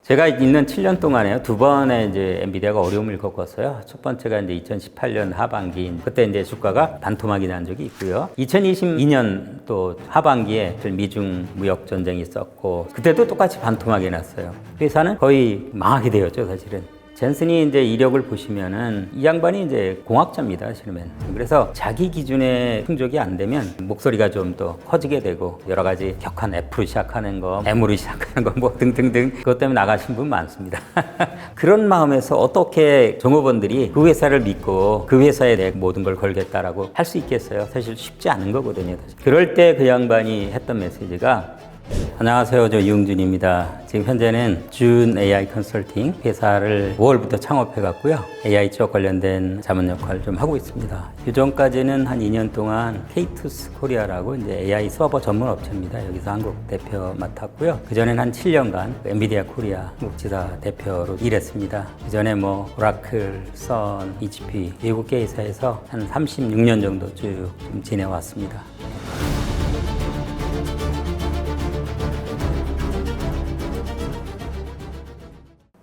제가 있는 7년 동안에요. 두 번의 이제 엔비디아가 어려움을 겪었어요. 첫 번째가 이제 2018년 하반기. 그때 이제 주가가 반토막이 난 적이 있고요. 2022년 또 하반기에 미중 무역 전쟁이 있었고, 그때도 똑같이 반토막이 났어요. 회사는 거의 망하게 되었죠, 사실은. 젠슨이 이제 이력을 보시면은 이 양반이 이제 공학자입니다, 사실은. 그래서 자기 기준에 충족이 안 되면 목소리가 좀 더 커지게 되고 여러 가지 격한 F로 시작하는 거, M으로 시작하는 거 뭐 등등등 그것 때문에 나가신 분 많습니다. 그런 마음에서 어떻게 종업원들이 그 회사를 믿고 그 회사에 내 모든 걸 걸겠다라고 할 수 있겠어요? 사실 쉽지 않은 거거든요. 사실. 그럴 때 그 양반이 했던 메시지가 안녕하세요. 저 이용준입니다. 지금 현재는 준 AI 컨설팅 회사를 5월부터 창업해 갔고요. AI 쪽 관련된 자문 역할을 좀 하고 있습니다. 유전까지는 한 2년 동안 K2S 코리아라고 이제 AI 서버 전문 업체입니다. 여기서 한국 대표 맡았고요. 그전에는 한 7년간 엔비디아 코리아 한국지사 대표로 일했습니다. 그전에 뭐 오라클, 선, HP 외국계 회사에서 한 36년 정도 쭉 좀 지내왔습니다.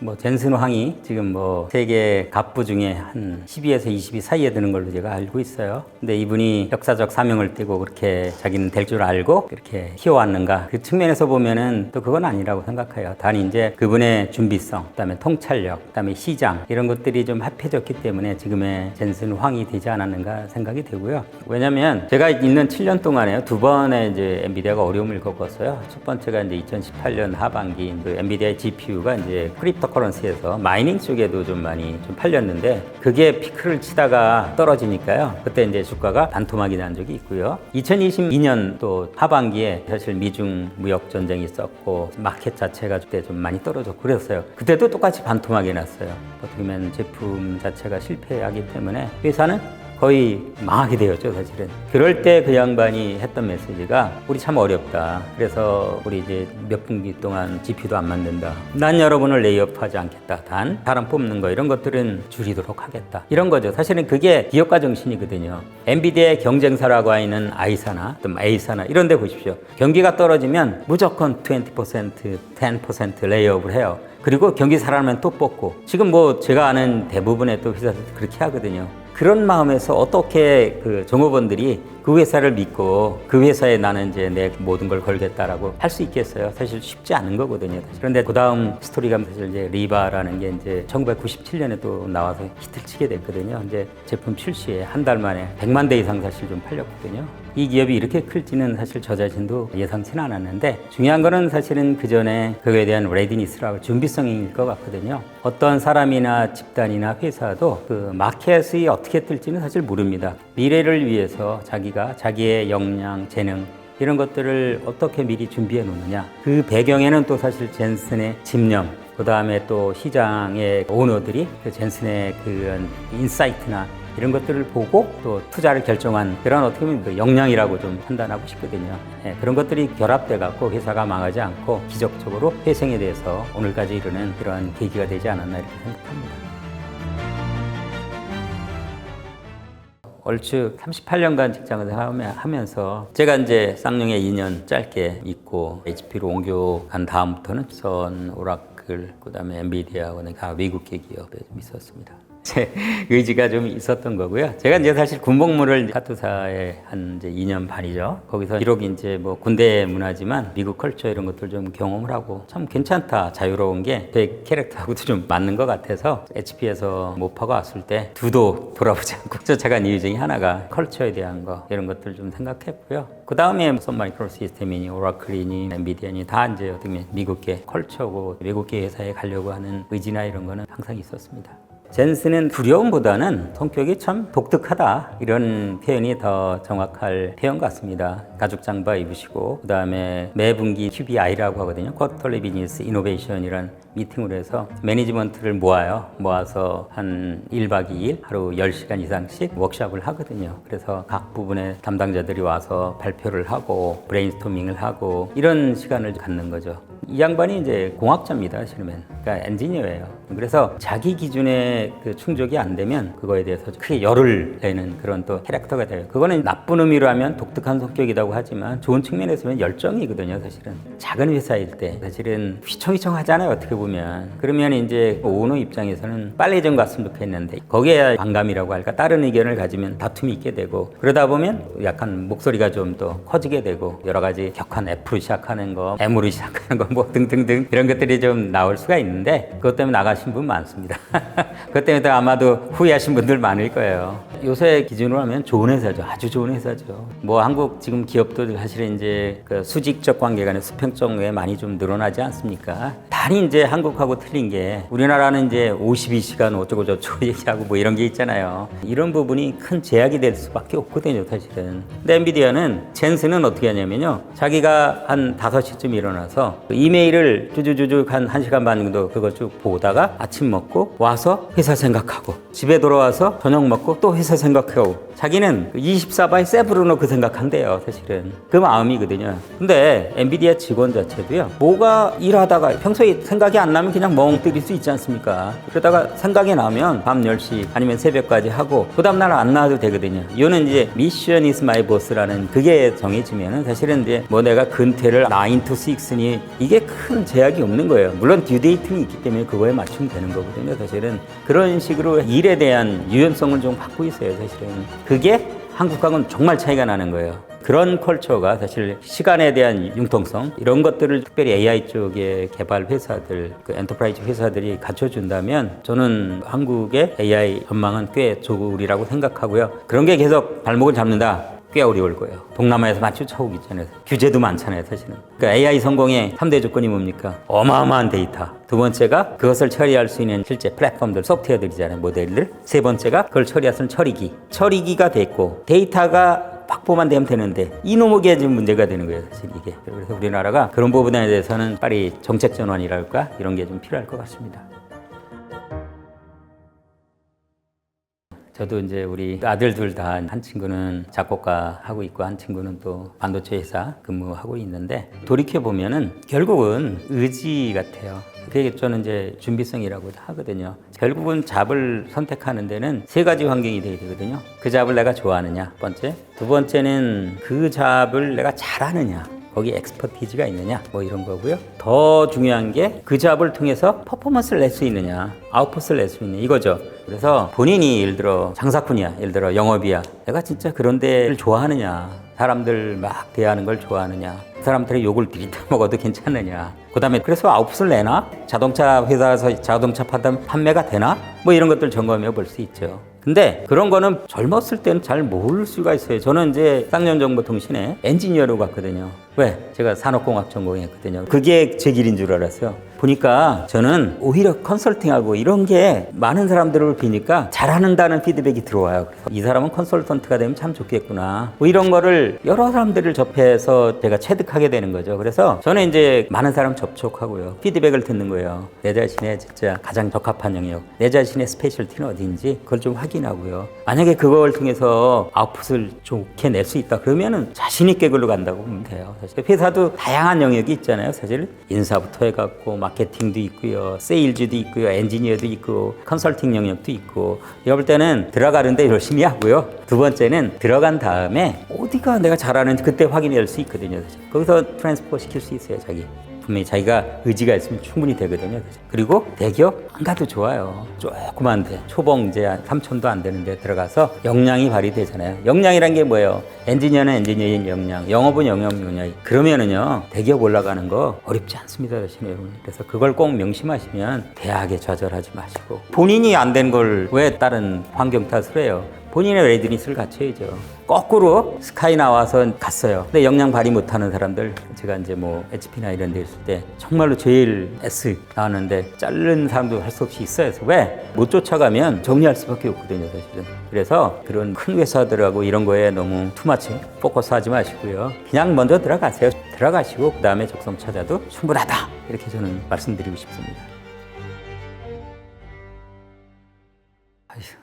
뭐 젠슨 황이 지금 뭐 세계 갑부 중에 한 10위에서 20위 사이에 드는 걸로 제가 알고 있어요. 근데 이분이 역사적 사명을 띠고 그렇게 자기는 될 줄 알고 그렇게 키워왔는가? 그 측면에서 보면은 또 그건 아니라고 생각해요. 단 이제 그분의 준비성, 그다음에 통찰력, 그다음에 시장 이런 것들이 좀 합해졌기 때문에 지금의 젠슨 황이 되지 않았는가 생각이 되고요. 왜냐면 제가 있는 7년 동안에요. 두 번의 이제 엔비디아가 어려움을 겪었어요. 첫 번째가 이제 2018년 하반기 그 엔비디아의 GPU가 이제 크립토 커런시에서 마이닝 쪽에도 좀 많이 좀 팔렸는데 그게 피크를 치다가 떨어지니까요. 그때 이제 주가가 반토막이 난 적이 있고요. 2022년 또 하반기에 사실 미중 무역 전쟁이 있었고 마켓 자체가 그때 좀 많이 떨어졌고 그랬어요. 그때도 똑같이 반토막이 났어요. 어떻게 보면 제품 자체가 실패하기 때문에 회사는 거의 망하게 되었죠, 사실은. 그럴 때 그 양반이 했던 메시지가 우리 참 어렵다. 그래서 우리 이제 몇 분기 동안 GPU도 안 만든다. 난 여러분을 레이업하지 않겠다. 단 사람 뽑는 거 이런 것들은 줄이도록 하겠다. 이런 거죠. 사실은 그게 기업가 정신이거든요. 엔비디아의 경쟁사라고 하는 I사나 또 A사나 이런 데 보십시오. 경기가 떨어지면 무조건 20%, 10% 레이업을 해요. 그리고 경기 살아나면 또 뽑고 지금 뭐 제가 아는 대부분의 또 회사들 그렇게 하거든요. 그런 마음에서 어떻게 그 종업원들이 그 회사를 믿고 그 회사에 나는 이제 내 모든 걸 걸겠다라고 할 수 있겠어요? 사실 쉽지 않은 거거든요. 그런데 그 다음 스토리가 사실 이제 리바라는 게 이제 1997년에 또 나와서 히트를 치게 됐거든요. 이제 제품 출시에 한 달 만에 100만 대 이상 사실 좀 팔렸거든요. 이 기업이 이렇게 클지는 사실 저 자신도 예상치는 않았는데 중요한 거는 사실은 그 전에 그거에 대한 레디니스라고 준비성일 것 같거든요. 어떤 사람이나 집단이나 회사도 그 마켓이 어떻게 뜰지는 사실 모릅니다. 미래를 위해서 자기가 자기의 역량, 재능 이런 것들을 어떻게 미리 준비해 놓느냐. 그 배경에는 또 사실 젠슨의 집념, 그 다음에 또 시장의 오너들이 그 젠슨의 그런 인사이트나 이런 것들을 보고 또 투자를 결정한 그런 어떻게 보면 그 역량이라고 좀 판단하고 싶거든요. 네, 그런 것들이 결합돼 갖고 회사가 망하지 않고 기적적으로 회생에 대해서 오늘까지 이르는 그런 계기가 되지 않았나 이렇게 생각합니다. 얼추 38년간 직장을 하면서 제가 이제 쌍용에 2년 짧게 있고 HP로 옮겨간 다음부터는 선, 오라클, 그다음에 엔비디아, 다 외국계 기업에 좀 있었습니다. 제 의지가 좀 있었던 거고요. 제가 이제 사실 군복무를 카투사에 한 이제 2년 반이죠. 거기서 비록 이제 뭐 군대 문화지만 미국 컬처 이런 것들 좀 경험을 하고 참 괜찮다, 자유로운 게 제 캐릭터하고도 좀 맞는 것 같아서 HP에서 모파가 왔을 때 두도 돌아보지 않고 쫓아간 이유 중에 하나가 컬처에 대한 거 이런 것들 좀 생각했고요. 그 다음에 선 마이크로 시스템이니 오라클이니 엔비디아니 다 이제 어떻게 보면 미국계 컬처고 외국계 회사에 가려고 하는 의지나 이런 거는 항상 있었습니다. 젠슨은 두려움보다는 성격이 참 독특하다 이런 표현이 더 정확할 표현 같습니다. 가죽 장바 입으시고 그 다음에 매 분기 QBI라고 하거든요. 쿼터리 비즈니스 이노베이션이란 미팅을 해서 매니지먼트를 모아서 한 1박 2일 하루 10시간 이상씩 워크숍을 하거든요. 그래서 각 부분의 담당자들이 와서 발표를 하고 브레인스토밍을 하고 이런 시간을 갖는 거죠. 이 양반이 이제 공학자입니다, 실은. 그러니까 엔지니어예요. 그래서 자기 기준에 그 충족이 안 되면 그거에 대해서 크게 열을 내는 그런 또 캐릭터가 돼요. 그거는 나쁜 의미로 하면 독특한 성격이라고 하지만 좋은 측면에서 보면 열정이거든요, 사실은. 작은 회사일 때 사실은 휘청휘청하잖아요, 어떻게 보면. 싶으면 그러면 이제 오너 입장에서는 빨리 좀 갔으면 좋겠는데 거기에 반감이라고 할까 다른 의견을 가지면 다툼이 있게 되고 그러다 보면 약간 목소리가 좀 더 커지게 되고 여러 가지 격한 F로 시작하는 거 M으로 시작하는 거 뭐 등등등 이런 것들이 좀 나올 수가 있는데 그것 때문에 나가신 분 많습니다. 그것 때문에 아마도 후회하신 분들 많을 거예요. 요새 기준으로 하면 좋은 회사죠. 아주 좋은 회사죠. 뭐 한국 지금 기업도 사실은 이제 그 수직적 관계가 수평적 에 많이 좀 늘어나지 않습니까? 단히 이제 한국하고 틀린 게 우리나라는 이제 52시간 어쩌고 저쩌고 얘기하고 뭐 이런 게 있잖아요. 이런 부분이 큰 제약이 될 수밖에 없거든요, 사실은. 근데 엔비디아는 젠슨은 어떻게 하냐면요. 자기가 한 5시쯤 일어나서 이메일을 주주주주 한 1시간 반 정도 그거 쭉 보다가 아침 먹고 와서 회사 생각하고 집에 돌아와서 저녁 먹고 또 회사 생각하고 자기는 24/7로 그 생각한대요, 사실은. 그 마음이거든요. 근데 엔비디아 직원 자체도요. 뭐가 일하다가 평소에 생각이 안 나면 그냥 멍 때릴 수 있지 않습니까? 그러다가 생각이 나면 밤 10시 아니면 새벽까지 하고 그 다음날 안 나와도 되거든요. 이거는 이제 미션 이즈 마이 보스라는 그게 정해지면은 사실은 이제 뭐 내가 근태를 9 to 6니 이게 큰 제약이 없는 거예요. 물론 듀데이트는 있기 때문에 그거에 맞추면 되는 거거든요. 사실은 그런 식으로 일에 대한 유연성을 좀 갖고 있어요. 사실은 그게 한국하고는 정말 차이가 나는 거예요. 그런 컬처가 사실 시간에 대한 융통성 이런 것들을 특별히 AI 쪽의 개발 회사들, 그 엔터프라이즈 회사들이 갖춰준다면 저는 한국의 AI 전망은 꽤 좋으리라고 생각하고요. 그런 게 계속 발목을 잡는다. 꽤 어려울 거예요. 동남아에서 많이 쫓아오기 있잖아요. 규제도 많잖아요, 사실은. 그러니까 AI 성공의 3대 조건이 뭡니까? 어마어마한 데이터. 두 번째가 그것을 처리할 수 있는 실제 플랫폼들, 소프트웨어들이잖아요, 모델들. 세 번째가 그걸 처리할 수 있는 처리기. 처리기가 됐고 데이터가 확보만 되면 되는데 이놈에게 지금 문제가 되는 거예요, 사실 이게. 그래서 우리나라가 그런 부분에 대해서는 빨리 정책 전환이랄까 이런 게 좀 필요할 것 같습니다. 저도 이제 우리 아들 둘 다 한 친구는 작곡가 하고 있고 한 친구는 또 반도체 회사 근무하고 있는데 돌이켜 보면은 결국은 의지 같아요. 그게 저는 이제 준비성이라고 하거든요. 결국은 잡을 선택하는 데는 세 가지 환경이 돼야 되거든요. 그 잡을 내가 좋아하느냐, 첫 번째. 두 번째는 그 잡을 내가 잘하느냐. 거기 엑스퍼티지가 있느냐 뭐 이런 거고요. 더 중요한 게 그 잡을 통해서 퍼포먼스를 낼 수 있느냐 아웃풋을 낼 수 있느냐 이거죠. 그래서 본인이 예를 들어 장사꾼이야 예를 들어 영업이야 내가 진짜 그런 데를 좋아하느냐 사람들 막 대하는 걸 좋아하느냐 사람들의 욕을 들이다 먹어도 괜찮느냐 그 다음에 그래서 아웃풋을 내나 자동차 회사에서 자동차 판매가 되나 뭐 이런 것들 점검해 볼 수 있죠. 근데 그런 거는 젊었을 때는 잘 모를 수가 있어요. 저는 이제 쌍년정보통신에 엔지니어로 갔거든요. 왜? 제가 산업공학 전공했거든요. 그게 제 길인 줄 알았어요. 보니까 저는 오히려 컨설팅하고 이런 게 많은 사람들을 뵈니까 잘하는다는 피드백이 들어와요. 그래서 이 사람은 컨설턴트가 되면 참 좋겠구나. 뭐 이런 거를 여러 사람들을 접해서 제가 체득하게 되는 거죠. 그래서 저는 이제 많은 사람 접촉하고요. 피드백을 듣는 거예요. 내 자신의 진짜 가장 적합한 영역, 내 자신의 스페셜티는 어디인지 그걸 좀 확인하고요. 만약에 그걸 통해서 아웃풋을 좋게 낼 수 있다 그러면은 자신 있게 그걸로 간다고 보면 돼요. 사실 회사도 다양한 영역이 있잖아요. 사실 인사부터 해갖고 마케팅도 있고요, 세일즈도 있고요, 엔지니어도 있고, 컨설팅 영역도 있고. 이거 볼 때는 들어가는데 열심히 하고요. 두 번째는 들어간 다음에 어디가 내가 잘하는지 그때 확인할 수 있거든요. 사실. 거기서 트랜스포 시킬 수 있어요, 자기. 분명히 자기가 의지가 있으면 충분히 되거든요. 그리고 대기업 안 가도 좋아요. 조그만데 초봉 이제 3천도 안 되는데 들어가서 역량이 발휘되잖아요. 역량이란 게 뭐예요? 엔지니어는 엔지니어인 역량, 영업은 영업 역량. 그러면은요 대기업 올라가는 거 어렵지 않습니다, 사실 여러분. 그래서 그걸 꼭 명심하시면 대학에 좌절하지 마시고 본인이 안 된 걸 왜 다른 환경 탓을 해요? 본인의 레디니스를 갖춰야죠. 거꾸로 스카이 나와서 갔어요. 근데 역량 발휘 못하는 사람들, 제가 이제 뭐 HP나 이런 데 있을 때 정말로 제일 S 나왔는데 자른 사람도 할 수 없이 있어요. 왜? 못 쫓아가면 정리할 수밖에 없거든요, 사실은. 그래서 그런 큰 회사들하고 이런 거에 너무 투마치 포커스 하지 마시고요. 그냥 먼저 들어가세요. 들어가시고 그 다음에 적성 찾아도 충분하다. 이렇게 저는 말씀드리고 싶습니다.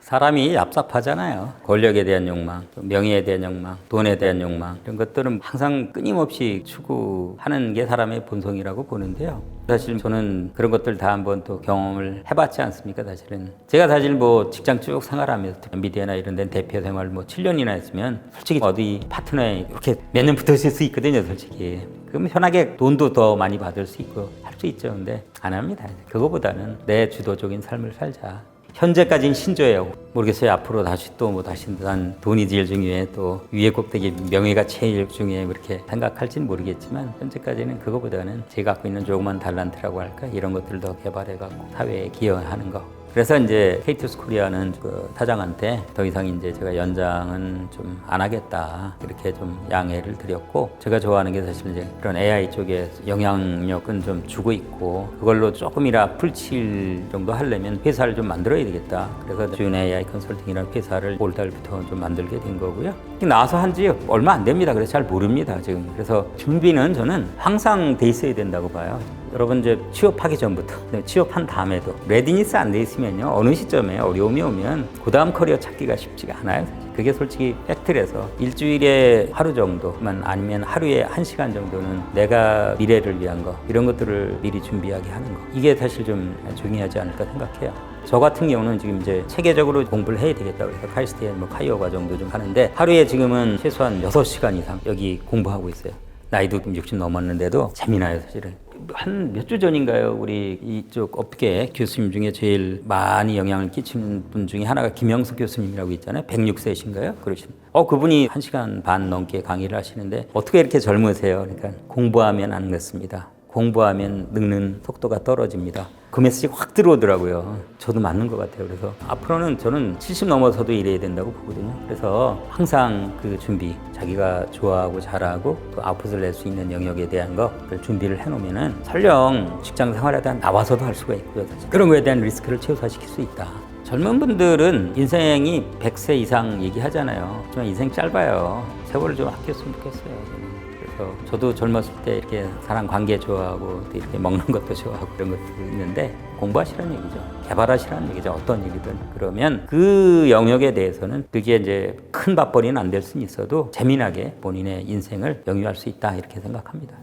사람이 얍삽하잖아요. 권력에 대한 욕망, 명예에 대한 욕망, 돈에 대한 욕망 이런 것들은 항상 끊임없이 추구하는 게 사람의 본성이라고 보는데요. 사실 저는 그런 것들 다 한번 또 경험을 해봤지 않습니까? 사실은 제가 사실 뭐 직장 쭉 생활하면서 엔비디아나 이런 데는 대표 생활 뭐 7년이나 했으면 솔직히 어디 파트너에 이렇게 몇 년 붙어 있을 수 있거든요, 솔직히. 그럼 편하게 돈도 더 많이 받을 수 있고 할 수 있죠. 근데 안 합니다. 그거보다는 내 주도적인 삶을 살자. 현재까지는 신조예요. 모르겠어요. 앞으로 다시 또 뭐 다시 난 돈이 제일 중요해, 또 위에 꼭대기 명예가 제일 중요해, 그렇게 생각할지는 모르겠지만 현재까지는 그거보다는 제가 갖고 있는 조그만 달란트라고 할까, 이런 것들을 더 개발해갖고 사회에 기여하는 거. 그래서 이제 KTS 코리아는 그 사장한테 더 이상 이제 제가 연장은 좀 안 하겠다, 이렇게 좀 양해를 드렸고, 제가 좋아하는 게 사실 이제 그런 AI 쪽에 영향력은 좀 주고 있고, 그걸로 조금이라 풀칠 정도 하려면 회사를 좀 만들어야 되겠다. 그래서 준 AI 컨설팅이라는 회사를 올 달부터 좀 만들게 된 거고요. 나와서 한 지 얼마 안 됩니다. 그래서 잘 모릅니다, 지금. 그래서 준비는 저는 항상 돼 있어야 된다고 봐요. 여러분 이제 취업하기 전부터, 취업한 다음에도 레디니스 안 돼 있으면요, 어느 시점에 어려움이 오면 그 다음 커리어 찾기가 쉽지가 않아요. 사실. 그게 솔직히 팩트라서 일주일에 하루 정도만, 아니면 하루에 1시간 정도는 내가 미래를 위한 거, 이런 것들을 미리 준비하게 하는 거, 이게 사실 좀 중요하지 않을까 생각해요. 저 같은 경우는 지금 이제 체계적으로 공부를 해야 되겠다고 해서 카이스트에 뭐 카이어 과정도 좀 하는데, 하루에 지금은 최소한 6시간 이상 여기 공부하고 있어요. 나이도 60 넘었는데도 재미나요, 사실은. 한 몇 주 전인가요? 우리 이쪽 업계 교수님 중에 제일 많이 영향을 끼치는 분 중에 하나가 김영석 교수님이라고 있잖아요. 106세신가요? 그러신. 그분이 1시간 반 넘게 강의를 하시는데, 어떻게 이렇게 젊으세요? 그러니까 공부하면 안 늦습니다. 공부하면 늙는 속도가 떨어집니다. 그 메시지가 확 들어오더라고요. 저도 맞는 것 같아요. 그래서 앞으로는 저는 70 넘어서도 일해야 된다고 보거든요. 그래서 항상 그 준비, 자기가 좋아하고 잘하고 또 아웃풋을 낼 수 있는 영역에 대한 것을 준비를 해놓으면은 설령 직장 생활에 대한 나와서도 할 수가 있고요. 사실. 그런 거에 대한 리스크를 최소화시킬 수 있다. 젊은 분들은 인생이 100세 이상 얘기하잖아요. 하지만 인생 짧아요. 세월을 좀 아꼈으면 좋겠어요. 저도 젊었을 때 이렇게 사람 관계 좋아하고 또 이렇게 먹는 것도 좋아하고 그런 것도 있는데, 공부하시라는 얘기죠. 개발하시라는 얘기죠. 어떤 일이든. 그러면 그 영역에 대해서는 그게 이제 큰 밥벌이는 안 될 수는 있어도 재미나게 본인의 인생을 영위할 수 있다, 이렇게 생각합니다.